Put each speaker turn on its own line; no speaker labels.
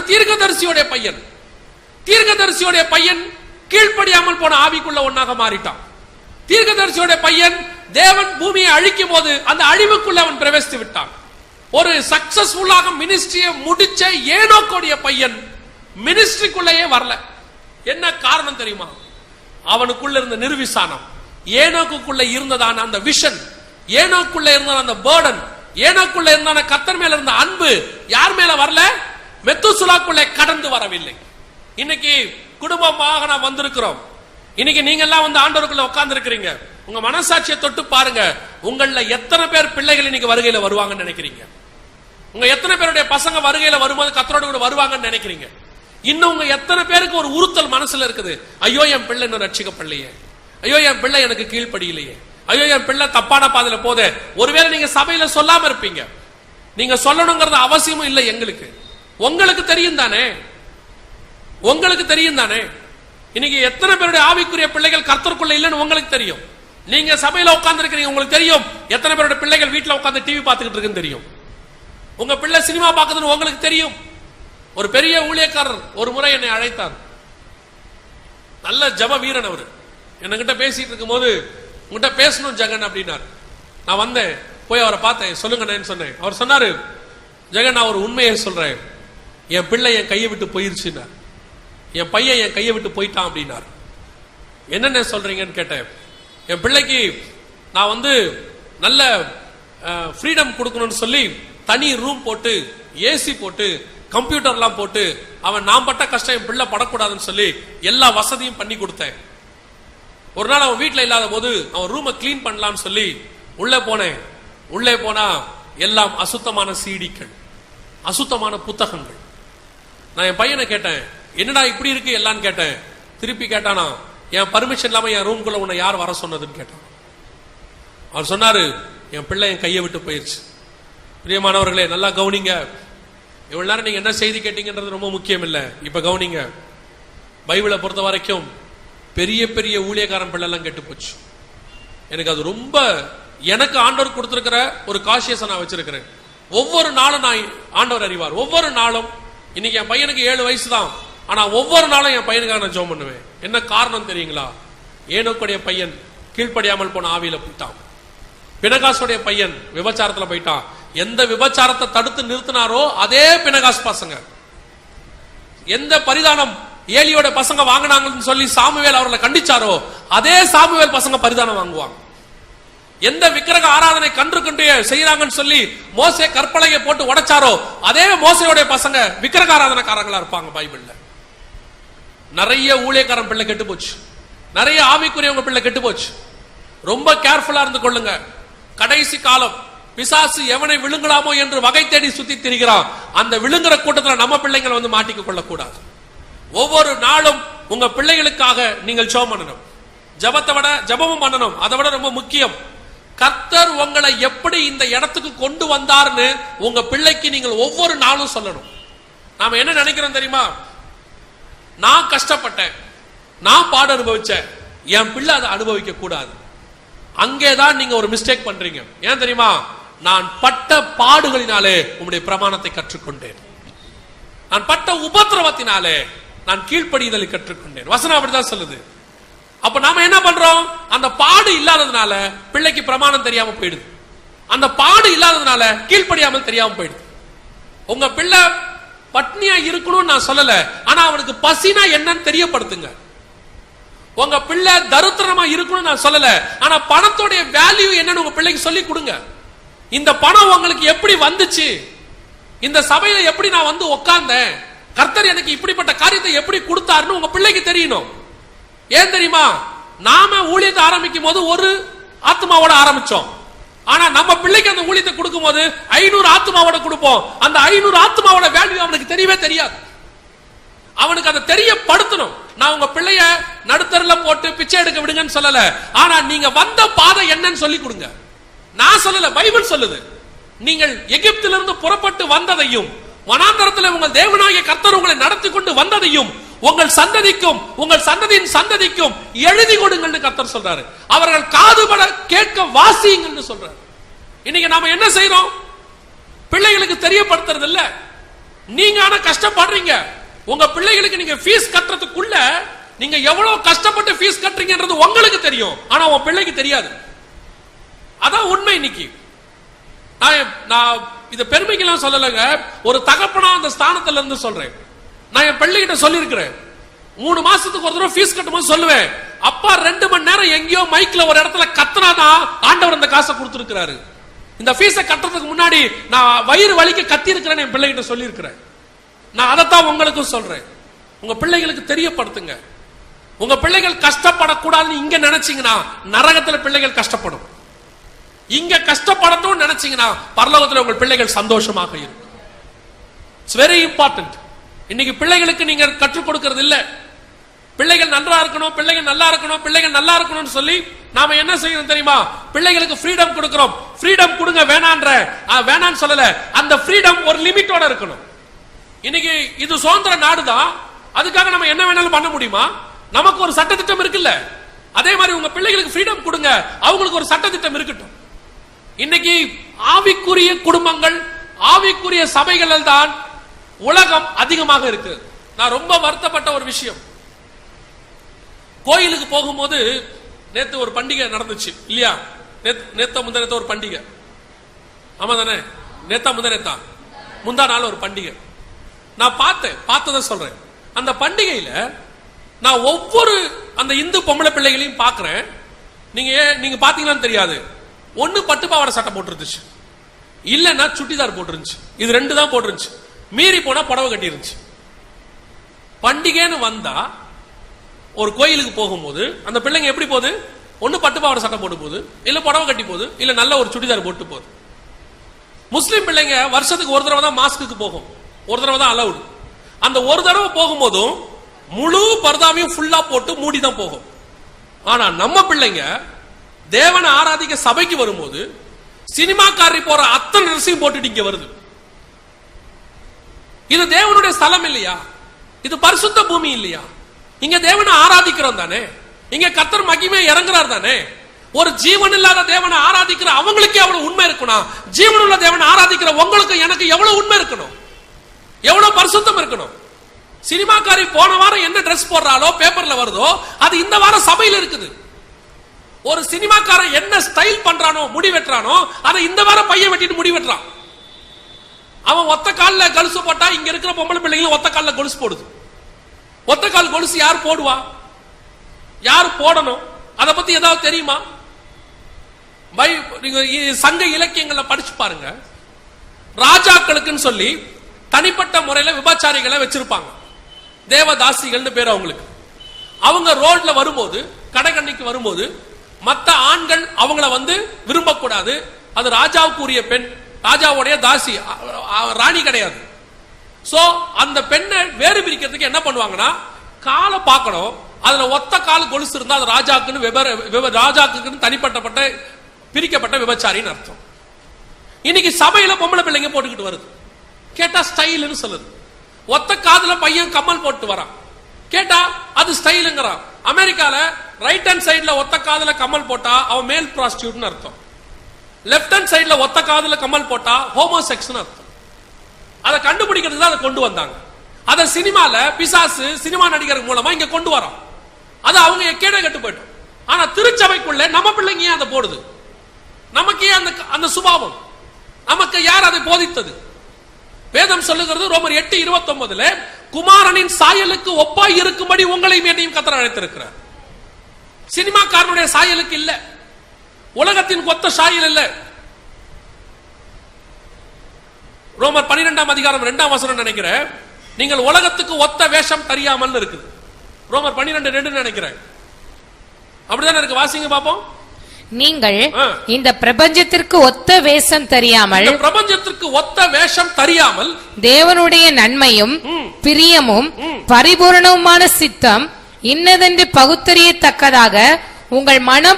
தீர்க்கதரிசியோட பையன். தீர்க்கதரிசியோட பையன் கீழ்ப்படியாமல் போன ஆவிக்குள்ள ஒன்னாக மாறிட்டான். தீர்க்கதரிசியோட பையன் தேவன் பூமியை அழிக்கும் போது அந்த அழிவுக்குள்ள அவன் பிரவேசித்து விட்டான். ஒரு சக்சஸ்ஃபுல்லாக மினிஸ்ட்ரியை முடிச்ச ஏனோக்குடைய பையன் மினிஸ்ட்ரிக்குள்ளேயே வரல. என்ன காரணம் தெரியுமா? அவனுக்குள்ள இருந்த நிர்விசானம், ஏனோக்குள்ள இருந்ததான அந்த விஷன், ஏனோக்குள்ள இருந்த அந்த பர்டன், ஏனோக்குள்ள இருந்த கர்த்தர் மேல இருந்த அன்பு யார் மேல வரல? மெத்துசலாக்குள்ளே கடந்து வரவில்லை. இன்னைக்கு குடும்பமாக நாம் வந்திருக்கிறோம். இன்னைக்கு நீங்க எல்லாம் வந்து ஆண்டவருக்குள்ள உட்கார்ந்து இருக்கிறீங்க. உங்க மனசாட்சியை தொட்டு பாருங்க. உங்கள எத்தனை பேர் பிள்ளைகள் இன்னைக்கு வருகையில வருவாங்கன்னு நினைக்கிறீங்க? உங்க எத்தனை பேருடைய பசங்க வருகையில வரும்போது கர்த்தரோட கூட வருவாங்கன்னு நினைக்கிறீங்க? இன்னும் உங்க எத்தனை பேருக்கு ஒரு உறுத்தல் மனசுல இருக்குது? ஐயோ என் பிள்ளை இன்னும் ரட்சிக்கப்படலையே, ஐயோ என் பிள்ளை எனக்கு கீழ்ப்படியிலையே, ஐயோ என் பிள்ளை தப்பான பாதையில போதே. ஒருவேளை நீங்க சபையில சொல்லாம இருப்பீங்க. நீங்க சொல்லணுங்கிறது அவசியமும் இல்லை எங்களுக்கு. உங்களுக்கு தெரியும் தானே, உங்களுக்கு தெரியும் தானே. இன்னைக்கு எத்தனை பேருடைய ஆவிக்குரிய பிள்ளைகள் கர்த்தருக்குள்ள இல்லைன்னு உங்களுக்கு தெரியும். நீங்க சபையில உட்கார்ந்து இருக்கிறீங்க, உங்களுக்கு தெரியும். எத்தனை பேருடைய பிள்ளைகள் வீட்டுல உட்கார்ந்து டிவி பார்த்துக்கிட்டு இருக்குன்னு தெரியும். உங்க பிள்ளை சினிமா பார்க்குதுன்னு உங்களுக்கு தெரியும். ஒரு பெரிய ஊழியக்காரர் ஒரு முறை என்னை அழைத்தார். நல்ல ஜப வீரன் அவரு. என்கிட்ட பேசிட்டு இருக்கும் போது, உங்ககிட்ட பேசணும் ஜெகன் அப்படின்னாரு. நான் வந்தேன், போய் அவரை பார்த்தேன். சொல்லுங்க சொன்னேன். அவர் சொன்னாரு, ஜெகன் நான் ஒரு உண்மையை சொல்றேன், என் பிள்ளை என் கையை விட்டு போயிருச்சுன்னார். என் பையன் என் கையை விட்டு போயிட்டான் அப்படின்னார். என்னென்ன சொல்றீங்கன்னு கேட்டேன். என் பிள்ளைக்கு நான் வந்து நல்ல ஃப்ரீடம் கொடுக்கணும்னு சொல்லி தனி ரூம் போட்டு ஏசி போட்டு கம்ப்யூட்டர்லாம் போட்டு அவன் நான் பட்ட கஷ்டம் என் பிள்ளை படக்கூடாதுன்னு சொல்லி எல்லா வசதியும் பண்ணி கொடுத்தேன். ஒரு நாள் அவன் வீட்டில் இல்லாத போது அவன் ரூமை கிளீன் பண்ணலாம்னு சொல்லி உள்ளே போனேன். உள்ளே போனா எல்லாம் அசுத்தமான சீடிக்கள், அசுத்தமான புத்தகங்கள். நான் என் பையனை கேட்டேன், என்னடா இப்படி இருக்கு எல்லாம் கேட்டேன். திருப்பி கேட்டானா, என் பர்மிஷன் இல்லாம என் ரூம்குள்ள உன்னை யார் வர சொன்னதுன்னு கேட்டான். அவர் சொன்னாரு, என் பிள்ளை என் கையை விட்டு போயிருச்சு. பிரியமானவர்களே, நல்லா கவனிங்க. இவ்வளவு நேரம் நீங்க என்ன செய்தி கேட்டீங்கன்றது ரொம்ப முக்கியம் இல்ல. இப்ப கவனிங்க. பைபிளை பொறுத்த வரைக்கும் பெரிய பெரிய ஊழியக்காரன் பிள்ளை எல்லாம் கெட்டு போச்சு. எனக்கு அது ரொம்ப, எனக்கு ஆண்டவர் கொடுத்திருக்கிற ஒரு காஷியஸை நான் வச்சிருக்கிறேன். ஒவ்வொரு நாளும் நான் ஆண்டவர் அறிவார். ஒவ்வொரு நாளும், இன்னைக்கு என் பையனுக்கு 7 வயசு தான், ஆனா ஒவ்வொரு நாளும் என் பையனுக்காக நான் ஜெபம் பண்ணுவேன். என்ன காரணம் தெரியுங்களா? ஏனோக்குடைய பையன் கீழ்ப்படியாமல் போன ஆவியில போயிட்டான். பினகாசுடைய பையன் விபச்சாரத்துல போயிட்டான். எந்த விபச்சாரத்தை தடுத்து நிறுத்தினாரோ அதே பினகாஸ் பசங்க, எந்த பரிதானம் ஏலியோட பசங்க வாங்கினாங்கன்னு சொல்லி சாமுவேல் அவர்களை கண்டிச்சாரோ அதே சாமுவேல் பசங்க பரிதானம் வாங்குவாங்க. எந்த விக்கிரக ஆராதனை கன்று கண்டு செய்யறாங்கன்னு சொல்லி மோசே கற்பலகையை போட்டு உடைச்சாரோ அதே மோசையோட பசங்க விக்கிரக ஆராதனைக்காரங்களா இருப்பாங்க. பைபிள்ல நிறைய ஊழியக்காரன் பிள்ளை கெட்டு போச்சு, நிறைய ஆவிக்குரியவங்க பிள்ளை கெட்டு போச்சு. ரொம்ப கேர்ஃபுல்லா இருந்து கொள்ளுங்க. கடைசி காலம், பிசாசு எவனை விழுங்கலாமோ என்று வகை தேடி சுத்தி திரிகிறான். அந்த விழுங்குற கூட்டத்தில் நம்ம பிள்ளைங்களை வந்து மாட்டிக்க கொள்ளக்கூடாது. ஒவ்வொரு நாளும் உங்க பிள்ளைகளுக்காக நீங்கள் ஜெபம் பண்ணணும். ஜபத்தை விட ஜபமும் பண்ணணும். அதை விட ரொம்ப முக்கியம், கர்த்தர் உங்களை எப்படி இந்த இடத்துக்கு கொண்டு வந்தார்னு உங்க பிள்ளைக்கு நீங்கள் ஒவ்வொரு நாளும் சொல்லணும். நாம என்ன நினைக்கிறோம் தெரியுமா? நான் கஷ்டப்பட்டேன், நான் பாடு அனுபவிச்சேன், என் பிள்ளை அதை அனுபவிக்க கூடாது. அங்கேதான் நீங்க ஒரு மிஸ்டேக் பண்றீங்க. ஏன் தெரியுமா? நான் பட்ட பாடுகளினாலே உம்முடைய பிரமாணத்தை கற்றுக்கொண்டேன், நான் பட்ட உபத்திரவத்தினாலே நான் கீழ்ப்படிதலை கற்றுக்கொண்டேன். வசனம் அப்படிதான் சொல்லுது. அப்ப நாம என்ன பண்றோம்? அந்த பாடு இல்லாததுனால பிள்ளைக்கு பிரமாணம் தெரியாம போயிடுது. அந்த பாடு இல்லாததுனால கீழ்ப்படியாமல் தெரியாம போயிடுது. உங்க பிள்ளை பட்னியா இருக்கணும்னு நான் சொல்லல, ஆனா அவனுக்கு பசினா என்னன்னு தெரியப்படுத்துங்க. உங்க பிள்ளை தரித்திரமா இருக்கணும்னு நான் சொல்லல, ஆனா பணத்தோடைய வேல்யூ என்னன்னு உங்க பிள்ளைக்கு சொல்லி கொடுங்க. இந்த பணம் உங்களுக்கு எப்படி வந்துச்சு, இந்த சபையில எப்படி நான் வந்து உட்கார்ந்தேன், கர்த்தர் எனக்கு இப்படிப்பட்ட காரியத்தை எப்படி கொடுத்தாருன்னு உங்க பிள்ளைக்கு தெரியணும். ஏன் தெரியுமா? நாம ஊழியத்தை ஆரம்பிக்கும் போது ஒரு ஆத்மாவோட ஆரம்பிச்சோம். ஆனா நம்ம பிள்ளைக்கு அந்த ஊழியத்தை கொடுக்கும் போது 500 ஆத்மாவோட கொடுப்போம். அந்த 500 ஆத்மாவோட வேல்யூ அவனுக்கு தெரியவே தெரியாது. அவனுக்கு அதை தெரியப்படுத்தணும். நான் உங்க பிள்ளைய நடுத்தரல போட்டு பிச்சை எடுக்க விடுங்கன்னு சொல்லல, ஆனா நீங்க வந்த பாதை என்னன்னு சொல்லி கொடுங்க. நான் சொல்லல, பைபிள் சொல்லுது. நீங்கள் எகிப்திலிருந்து புறப்பட்டு வந்ததையும் வனாந்தரத்தில் உங்கள் தேவனாகிய கர்த்தர் உங்களை நடத்தி கொண்டு வந்ததையும் உங்கள் சந்ததிக்கும் உங்கள் சந்ததியின் சந்ததிக்கும் எழுதி கொடுங்கள்னு கர்த்தர் சொல்றாரு. அவர்கள் காதுபட கேட்க வாசியுங்கள்னு சொல்றாரு. இன்னைக்கு நாம என்ன செய்யறோம்? பிள்ளைகளுக்கு தெரியப்படுத்துறது இல்ல. நீங்க ஆனா கஷ்டப்படுறீங்க. உங்க பிள்ளைகளுக்கு நீங்க ஃபீஸ் கட்டுறதுக்குள்ள நீங்க எவ்வளவு கஷ்டப்பட்டு ஃபீஸ் கட்டுறீங்கன்றது உங்களுக்கு தெரியும், ஆனா உன் பிள்ளைக்கு தெரியாது. அதான் உண்மை. இன்னைக்கு நான் இத பெருமைக்கெல்லாம் சொல்லலைங்க, ஒரு தகப்பனா அந்த ஸ்தானத்துல இருந்து சொல்றேன். நான் என் பிள்ளைகிட்ட சொல்லியிருக்கிறேன், 3 மாசத்துக்கு ஒரு தடவை ஃபீஸ் கட்டும்போது சொல்லுவேன், அப்பா 2 மணி நேரம் எங்கேயோ மைக்ல ஒரு இடத்துல கத்துனாதான் ஆண்டவர் அந்த காசை கொடுத்திருக்கிறாரு. இந்த ஃபீஸை கட்டுறதுக்கு முன்னாடி நான் வயிறு வலிக்க கத்தி இருக்கிறேன்னு என் பிள்ளைகிட்ட சொல்லி இருக்கிறேன். நான் அதைத்தான் உங்களுக்கும் சொல்றேன். உங்க பிள்ளைகளுக்கு தெரியப்படுத்துங்க. உங்க பிள்ளைகள் கஷ்டப்படக்கூடாதுன்னு இங்க நினைச்சீங்கன்னா நரகத்துல பிள்ளைகள் கஷ்டப்படும். இங்க கஷ்டப்படணும்னு நினைச்சீங்கன்னா பரலோகத்துல உங்கள் பிள்ளைகள் சந்தோஷமாக இருக்கும். It's very important. இன்னைக்கு பிள்ளைகளுக்கு நீங்க கற்றுக் கொடுக்கிறது இல்ல. பிள்ளைகள் நன்றா இருக்கணும், பிள்ளைகள் நல்லா இருக்கணும், பிள்ளைகள் நல்லா இருக்கணும்னு சொல்லி நாம என்ன செய்யணும் தெரியுமா? பிள்ளைகளுக்கு ஃப்ரீடம் கொடுக்கிறோம். ஃப்ரீடம் கொடுங்க வேணான்னு சொல்லல, அந்த ஃப்ரீடம் ஒரு லிமிட்டோட இருக்கணும். இன்னைக்கு இது சுதந்திர நாடுதான், அதுக்காக நம்ம என்ன வேணாலும் பண்ண முடியுமா? நமக்கு ஒரு சட்டத்திட்டம் இருக்குல்ல, அதே மாதிரி உங்க பிள்ளைகளுக்கு ஃப்ரீடம் கொடுங்க, அவங்களுக்கு ஒரு சட்டத்திட்டம் இருக்கட்டும். இன்னைக்கு ஆவிக்குரிய குடும்பங்கள், ஆவிக்குரிய சபைகள் தான் உலகம் அதிகமாக இருக்கு. நான் ரொம்ப வருத்தப்பட்ட ஒரு விஷயம், கோயிலுக்கு போகும்போது நேத்து ஒரு பண்டிகை நடந்துச்சு இல்லையா? நேத்த முந்தா ஒரு பண்டிகை, ஆமா தானே? முந்தா நாள் ஒரு பண்டிகை நான் பார்த்ததை சொல்றேன். அந்த பண்டிகையில நான் ஒவ்வொரு அந்த இந்து பொம்பளை பிள்ளைகளையும் பார்க்கிறேன். நீங்க பாத்தீங்களான்னு தெரியாது, ஒண்ணு பட்டு பாவாடை சட்டை போட்டுருந்துச்சு, இல்லன்னா சுட்டிதார் போட்டுருந்துச்சு. இது 2 தான் போட்டுருந்துச்சு. மீறி போனா புடவை கட்டி இருந்துச்சு. பண்டிகைன்னு வந்தா ஒரு கோயிலுக்கு போகும்போது அந்த பிள்ளைங்க எப்படி போகுது? ஒண்ணு பட்டு பாவாடை சட்டை போட்டு போகுது, இல்ல புடவை கட்டி போகுது, இல்ல நல்ல ஒரு சுடிதார் போட்டு போகுது. முஸ்லிம் பிள்ளைங்க வருஷத்துக்கு ஒரு தடவை தான் மாஸ்க்கு போகும், ஒரு தடவை தான் அலவுட். அந்த ஒரு தடவை போகும்போதும் முழு பர்தாவையும் ஃபுல்லா போட்டு மூடி தான் போகும். ஆனா நம்ம பிள்ளைங்க தேவனை ஆராதிக்க சபைக்கு வரும்போது சினிமாக்காரி போற அத்தனை ட்ரெஸ்ஸையும் போட்டுட்டு இங்க வருது. இது தேவனுடைய ஸ்தலம் இல்லையா? இது பரிசுத்த பூமி இல்லையா? இங்க தேவனை ஆராதிக்கிறோம் தானே, இங்க கர்த்தர் மகிமை இறங்குறார் தானே. ஒரு ஜீவன் இல்லாத தேவனை ஆராதிக்கிற அவங்களுக்கு எவ்வளவு உண்மை இருக்கணும், ஜீவன் உள்ள தேவனை ஆராதிக்கிற உங்களுக்கு எனக்கு எவ்வளவு உண்மை இருக்கணும், எவ்வளவு பரிசுத்தம் இருக்கணும். சினிமாக்காரி போன வாரம் என்ன ட்ரெஸ் போடுறாளோ பேப்பர்ல வருதோ அது இந்த வாரம் சபையில் இருக்குது. ஒரு சினிமாக்காரன் என்ன ஸ்டைல் பண்றானோ, முடி வெட்டுறானோ, அதை இந்த வாரம் பையன் வெட்டிட்டு முடி வெட்டுறான். அவன் ஒத்த கால்ல கொலுசு போட்டா இங்க இருக்கிற பொம்பளை பிள்ளைங்க ஒத்த கால்ல கொலுசு போடுது. ஒத்த கால் கொலுசு யார் போடுவா, யார் போடணும், அதை பத்தி ஏதாவது தெரியுமா? சங்க இலக்கியங்களை படிச்சு பாருங்க. ராஜாக்களுக்குன்னு சொல்லி தனிப்பட்ட முறையில விபச்சாரிகளை வச்சிருப்பாங்க, தேவதாசிகள் பேர் அவங்களுக்கு. அவங்க ரோட்ல வரும்போது, கடைக்கண்ணிக்கு வரும்போது மத்த ஆண்கள் அவங்கள விரும்பக்கூடாது. அது ராஜாவுக்கு உரிய பெண், ராஜாவுடைய தாசி, ராணி கிடையாது. சோ அந்த பெண்ணை வேறு பிரிக்கிறதுக்கு என்ன பண்ணுவாங்கன்னா, காலை பார்க்கணும், அதுல ஒத்த கால் கொலுசு இருந்தா அது ராஜாக்குன்னு தனிப்பட்ட பிரிக்கப்பட்ட விபச்சாரின்னு அர்த்தம். இன்னைக்கு சபையில பொம்பளை பிள்ளைங்க போட்டுக்கிட்டு வருது, கேட்டா ஸ்டைல்னு சொல்லுது. ஒத்த காதுல பையன் கம்மல் போட்டு வரான், கேட்டா அது ஸ்டைலுங்கிறான். அமெரிக்கால ரைட் ஹேண்ட் சைடுல ஒத்த காதுல கம்மல் போட்டா அவன் மேல் ப்ராஸ்டியூட்னு அர்த்தம், லெப்ட் ஹேண்ட் சைடுல ஒத்த காதுல கம்மல் போட்டா ஹோமோசெக்ஸ்னு அர்த்தம். அதை கண்டுபிடிக்கிறதுக்கு தான் அதை கொண்டு வந்தாங்க. அதை சினிமால பிசாசு சினிமா நடிகர் மூலமா இங்க கொண்டு வரோம். அது அவங்க கேட கட்டு போயிட்டோம். ஆனா திருச்சபைக்குள்ள நம்ம பிள்ளைங்க ஏன் அதை போடுது? நமக்கு ஏன் அந்த சுபாவம்? நமக்கு யார் அதை போதித்தது? வேதம் சொல்லுகிறது ரோமர் 8:29 குமாரனின் சாயலுக்கு ஒப்பாய் இருக்கும்படி உங்களை என்னையும் கர்த்தர் அழைத்திருக்கிறார். சினிமாக்காரனுடைய சாயலுக்கு இல்ல, உலகத்தின் ஒத்த சாயல் இல்ல. ரோமர் 12:2 நினைக்கிறேன், நீங்கள் உலகத்துக்கு ஒத்த வேஷம் தெரியாமல் இருக்குது. ரோமர் 12:2 நினைக்கிறேன், அப்படிதானே இருக்கு. வாசிங்க பாப்போம்.
நீங்கள் இந்த பிரபஞ்சத்திற்கு ஒத்த வேஷம் தெரியாமல் தேவனுடைய நன்மையும் பிரியமும் பரிபூரணவுமான சித்தம் இன்னதென்று பகுத்தறியத்தக்கதாக உங்கள் மனம்